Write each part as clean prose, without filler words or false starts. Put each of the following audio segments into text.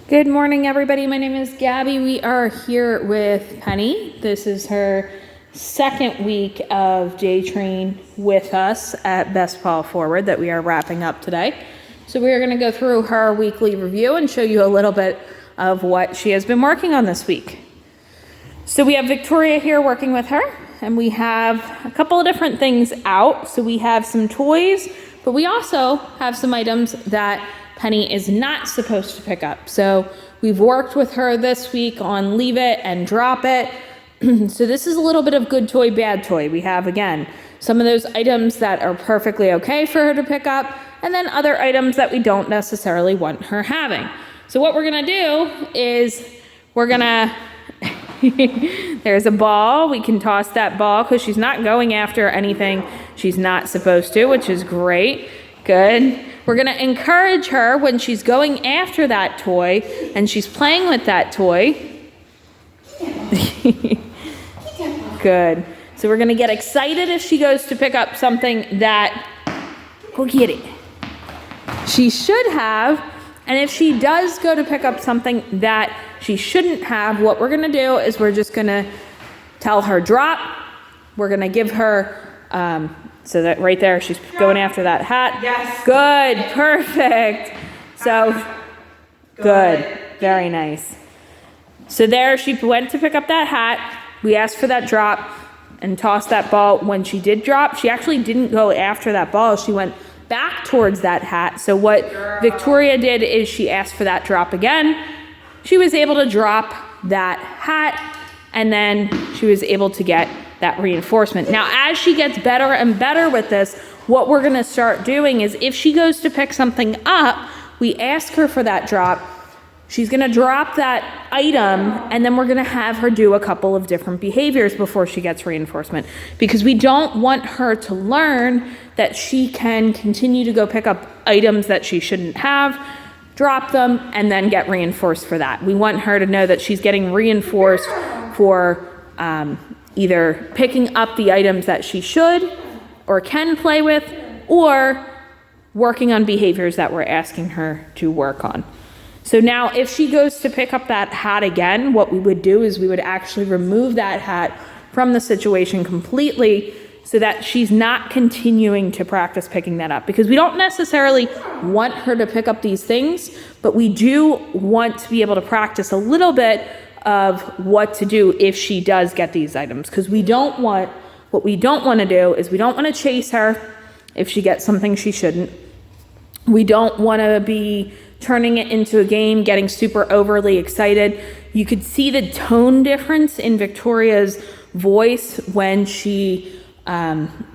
Good morning, everybody. My name is Gabby. We are here with Penny. This is her second week of day train with us at Best Paw Forward that we are wrapping up today. So we are going to go through her weekly review and show you a little bit of what she has been working on this week. So we have Victoria here working with her, and we have a couple of different things out. So we have some toys, but we also have some items that Penny is not supposed to pick up. So we've worked with her this week on leave it and drop it. So this is a little bit of good toy, bad toy. We have, again, some of those items that are perfectly okay for her to pick up, and then other items that we don't necessarily want her having. So what we're gonna do is we're gonna, there's a ball. We can toss that ball because she's not going after anything she's not supposed to, which is great. Good. We're going to encourage her when she's going after that toy and she's playing with that toy. Good. So we're going to get excited if she goes to pick up something that, go get it, she should have. And if she does go to pick up something that she shouldn't have, what we're going to do is we're just going to tell her drop. We're going to give her, so that right there, she's going after that hat. Yes. Good. Perfect. So, good. Very nice. So there, she went to pick up that hat. We asked for that drop and tossed that ball. When she did drop, she actually didn't go after that ball. She went back towards that hat. So what Victoria did is she asked for that drop again. She was able to drop that hat, and then she was able to get that reinforcement. Now, as she gets better and better with this, what we're gonna start doing is if she goes to pick something up, we ask her for that drop. She's gonna drop that item, and then we're gonna have her do a couple of different behaviors before she gets reinforcement, because we don't want her to learn that she can continue to go pick up items that she shouldn't have, drop them, and then get reinforced for that. We want her to know that she's getting reinforced for either picking up the items that she should or can play with, or working on behaviors that we're asking her to work on. So now if she goes to pick up that hat again, what we would do is we would actually remove that hat from the situation completely so that she's not continuing to practice picking that up, because we don't necessarily want her to pick up these things, but we do want to be able to practice a little bit of what to do if she does get these items, because what we don't want to do is we don't want to chase her if she gets something she shouldn't. We don't want to be turning it into a game, getting super overly excited. You could see the tone difference in Victoria's voice when she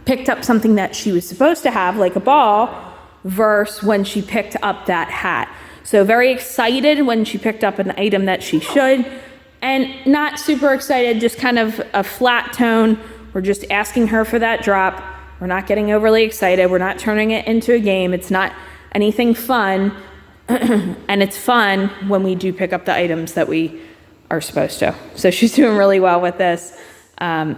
picked up something that she was supposed to have, like a ball, versus when she picked up that hat. So very excited when she picked up an item that she should, and not super excited, just kind of a flat tone. We're just asking her for that drop. We're not getting overly excited. We're not turning it into a game. It's not anything fun. And it's fun when we do pick up the items that we are supposed to. So she's doing really well with this.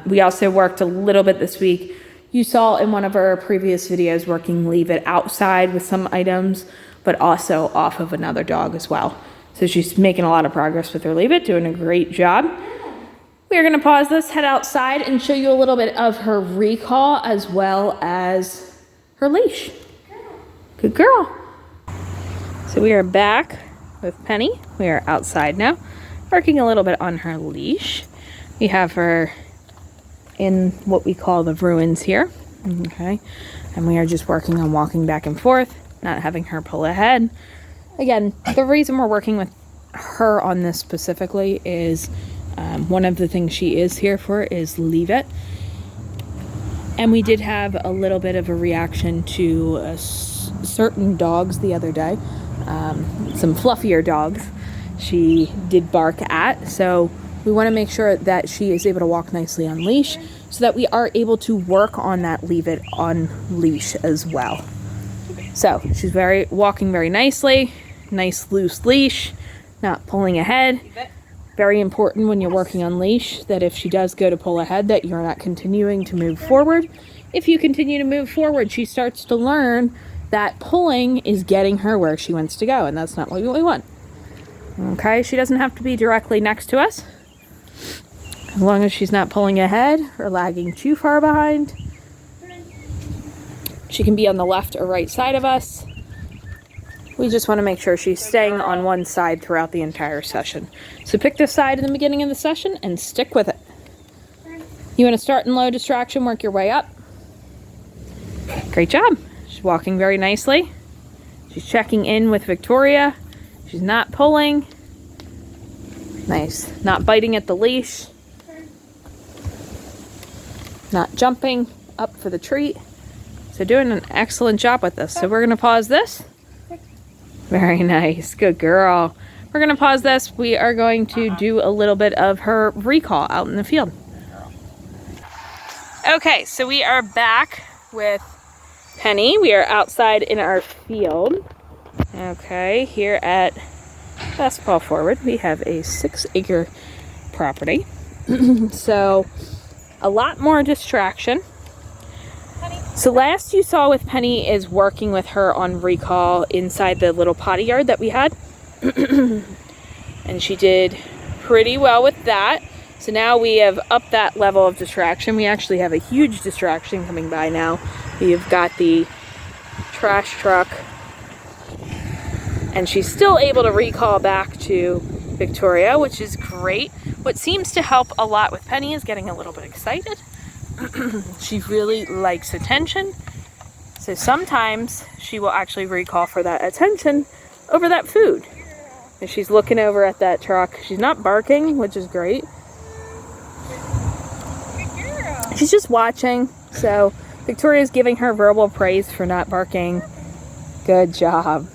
We also worked a little bit this week. You saw in one of our previous videos working leave it outside with some items, but also off of another dog as well. So she's making a lot of progress with her leave it, doing a great job. We are going to pause this, head outside, and show you a little bit of her recall as well as her leash. Good girl. So we are back with Penny. We are outside now, working a little bit on her leash. We have her in what we call the ruins here, okay? And we are just working on walking back and forth, not having her pull ahead. Again, the reason we're working with her on this specifically is one of the things she is here for is leave it. And we did have a little bit of a reaction to certain dogs the other day, some fluffier dogs she did bark at. So we want to make sure that she is able to walk nicely on leash so that we are able to work on that leave it on leash as well. So she's walking very nicely, nice loose leash, not pulling ahead. Very important when you're working on leash that if she does go to pull ahead that you're not continuing to move forward. If you continue to move forward, she starts to learn that pulling is getting her where she wants to go, and that's not what we want. Okay, she doesn't have to be directly next to us, as long as she's not pulling ahead or lagging too far behind. She can be on the left or right side of us. We just want to make sure she's staying on one side throughout the entire session. So pick this side in the beginning of the session and stick with it. You want to start in low distraction, work your way up. Great job. She's walking very nicely. She's checking in with Victoria. She's not pulling. Nice. Not biting at the leash. Not jumping up for the treat. So doing an excellent job with this. So we're going to pause this. Very nice. Good girl. We're going to pause this. We are going to do a little bit of her recall out in the field. Okay, so we are back with Penny. We are outside in our field. Okay, here at Paw Forward, we have a 6-acre property. So a lot more distraction. So last you saw with Penny is working with her on recall inside the little potty yard that we had. And she did pretty well with that. So now we have upped that level of distraction. We actually have a huge distraction coming by now. We've got the trash truck. And she's still able to recall back to Victoria, which is great. What seems to help a lot with Penny is getting a little bit excited. She really likes attention. So sometimes she will actually recall for that attention over that food. And she's looking over at that truck. She's not barking, which is great. She's just watching. So Victoria's giving her verbal praise for not barking. Good job.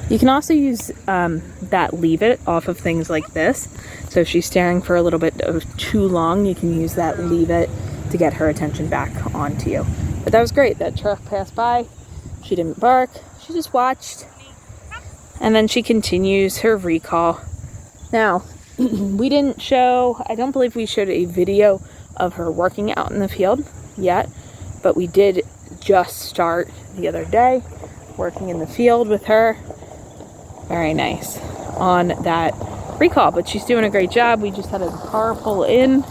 You can also use that leave it off of things like this. So if she's staring for a little bit of too long, you can use that leave it to get her attention back onto you. But that was great. That truck passed by. She didn't bark. She just watched. And then she continues her recall. Now, we didn't show, I don't believe we showed a video of her working out in the field yet, but we did just start the other day working in the field with her. Very nice on that recall, but she's doing a great job. We just had a car pull in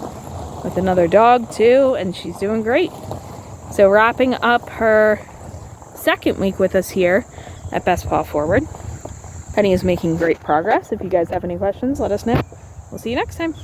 with another dog too, and she's doing great. So wrapping up her second week with us here at Paw Forward. Penny is making great progress. If you guys have any questions, let us know. We'll see you next time.